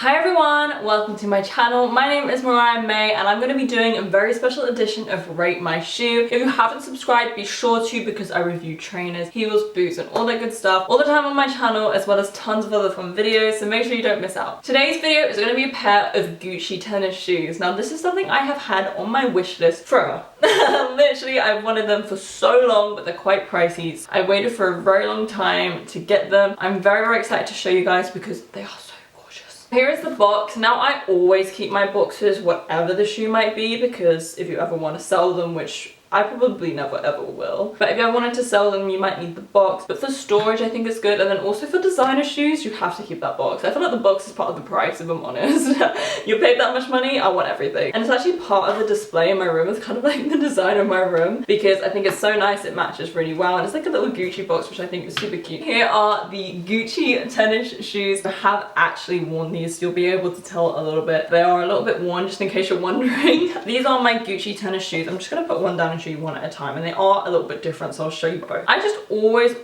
Hi everyone, welcome to my channel. My name is Mariah May and I'm going to be doing a very special edition of Rate My Shoe. If you haven't subscribed, be sure to, because I review trainers, heels, boots and all that good stuff all the time on my channel, as well as tons of other fun videos, so make sure you don't miss out. Today's video is going to be a pair of Gucci tennis shoes. Now this is something I have had on my wish list forever. Literally, I've wanted them for so long, but they're quite pricey. I waited for a very long time to get them. I'm very excited to show you guys because they are so here is the box. Now I always keep my boxes whatever the shoe might be, because if you ever want to sell them, which I probably never ever will, but if you ever wanted to sell them you might need the box. But for storage I think it's good, and then also for designer shoes you have to keep that box. I feel like the box is part of the price, if I'm honest. You paid that much money, I want everything. And it's actually part of the display in my room. It's kind of like the design of my room, because I think it's so nice, it matches really well, and it's like a little Gucci box which I think is super cute. Here are the Gucci tennis shoes. I have actually worn these, so you'll be able to tell a little bit. They are a little bit worn, just in case you're wondering. These are my Gucci tennis shoes. I'm just gonna put one down and show you one at a time, and they are a little bit different, so I'll show you both. I just always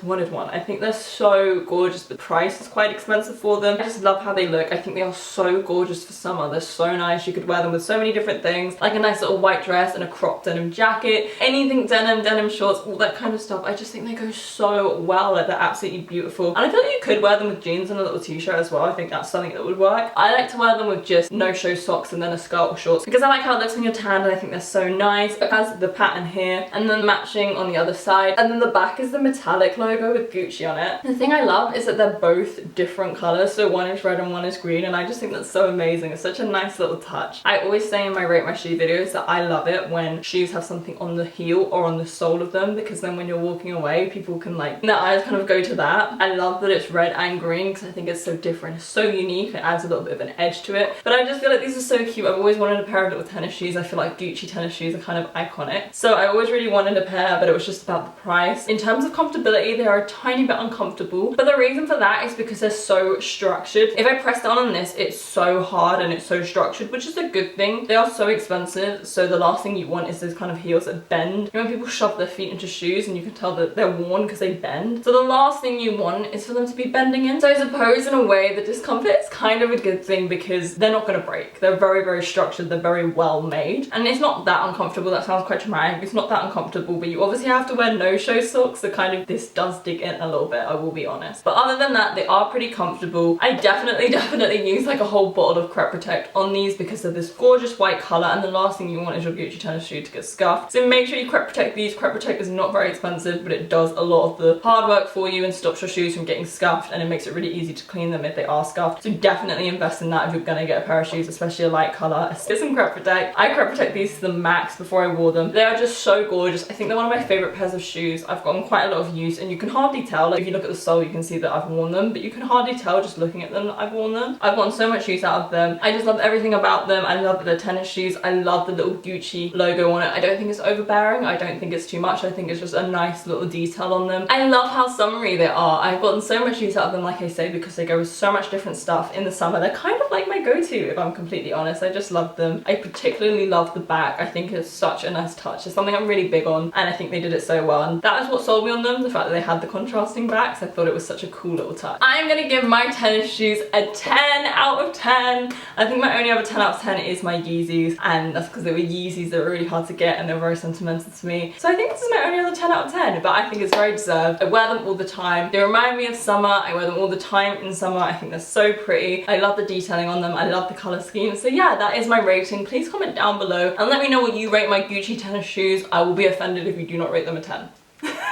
wanted one. I think they're so gorgeous. The price is quite expensive for them. I just love how they look. I think they are so gorgeous for summer. They're so nice. You could wear them with so many different things, like a nice little white dress and a cropped denim jacket, anything denim shorts, all that kind of stuff. I just think they go so well. Like, they're absolutely beautiful, and I feel like you could wear them with jeans and a little t-shirt as well. I think that's something that would work. I like to wear them with just no-show socks and then a skirt or shorts, because I like how it looks on your tan, and I think they're so nice. It has the pattern here and then matching on the other side, and then the back is the metallic logo with Gucci on it. The thing I love is that they're both different colors, so one is red and one is green, and I just think that's so amazing. It's such a nice little touch. I always say in my Rate My Shoe videos that I love it when shoes have something on the heel or on the sole of them, because then when you're walking away people can, like, their eyes kind of go to that. I love that it's red and green because I think it's so different, it's so unique, it adds a little bit of an edge to it. But I just feel like these are so cute. I've always wanted a pair of little tennis shoes. I feel like Gucci tennis shoes are kind of iconic, so I always really wanted a pair, but it was just about the price. In terms of comfortability, they are a tiny bit uncomfortable, but the reason for that is because they're so structured. If I press down on this, it's so hard and it's so structured, which is a good thing. They are so expensive, so the last thing you want is those kind of heels that bend. You know when people shove their feet into shoes and you can tell that they're worn because they bend? So the last thing you want is for them to be bending in. So I suppose in a way the discomfort is kind of a good thing, because they're not going to break. They're very structured, they're very well made, and it's not that uncomfortable. That sounds quite dramatic. It's not that uncomfortable, but you obviously have to wear no-show socks, so kind of this does dig in a little bit, I will be honest. But other than that, they are pretty comfortable. I definitely use like a whole bottle of Crep Protect on these because of this gorgeous white colour, and the last thing you want is your Gucci tennis shoe to get scuffed. So make sure you Crep Protect these. Crep Protect is not very expensive, but it does a lot of the hard work for you and stops your shoes from getting scuffed, and it makes it really easy to clean them if they are scuffed. So definitely invest in that if you're gonna get a pair of shoes, especially a light colour. Get some Crep Protect. I Crep Protect these to the max before I wore them. They are just so gorgeous. I think they're one of my favourite pairs of shoes. I've gotten quite a lot of use, and you can hardly tell. Like, if you look at the sole you can see that I've worn them, but you can hardly tell just looking at them that I've worn them. I've gotten so much use out of them. I just love everything about them. I love that they're tennis shoes. I love the little Gucci logo on it. I don't think it's overbearing. I don't think it's too much. I think it's just a nice little detail on them. I love how summery they are. I've gotten so much use out of them, like I say, because they go with so much different stuff in the summer. They're kind of like my go-to, if I'm completely honest. I just love them. I particularly love the back. I think it's such a nice touch. It's something I'm really big on, and I think they did it so well, and that is what sold me on them, the fact that they had the contrasting backs. I thought it was such a cool little touch. I'm gonna give my tennis shoes a 10 out of 10. I think my only other 10 out of 10 is my Yeezys, and that's because they were Yeezys that were really hard to get and they're very sentimental to me. So I think this is my only other 10 out of 10, but I think it's very deserved. I wear them all the time. They remind me of summer. I wear them all the time in summer. I think they're so pretty. I love the detailing on them. I love the colour scheme. So yeah, that is my rating. Please comment down below and let me know what you rate my Gucci tennis shoes. I will be offended if you do not rate them a 10.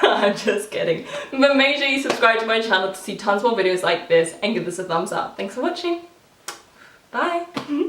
I'm just kidding. But make sure you subscribe to my channel to see tons more videos like this and give this a thumbs up. Thanks for watching. Bye.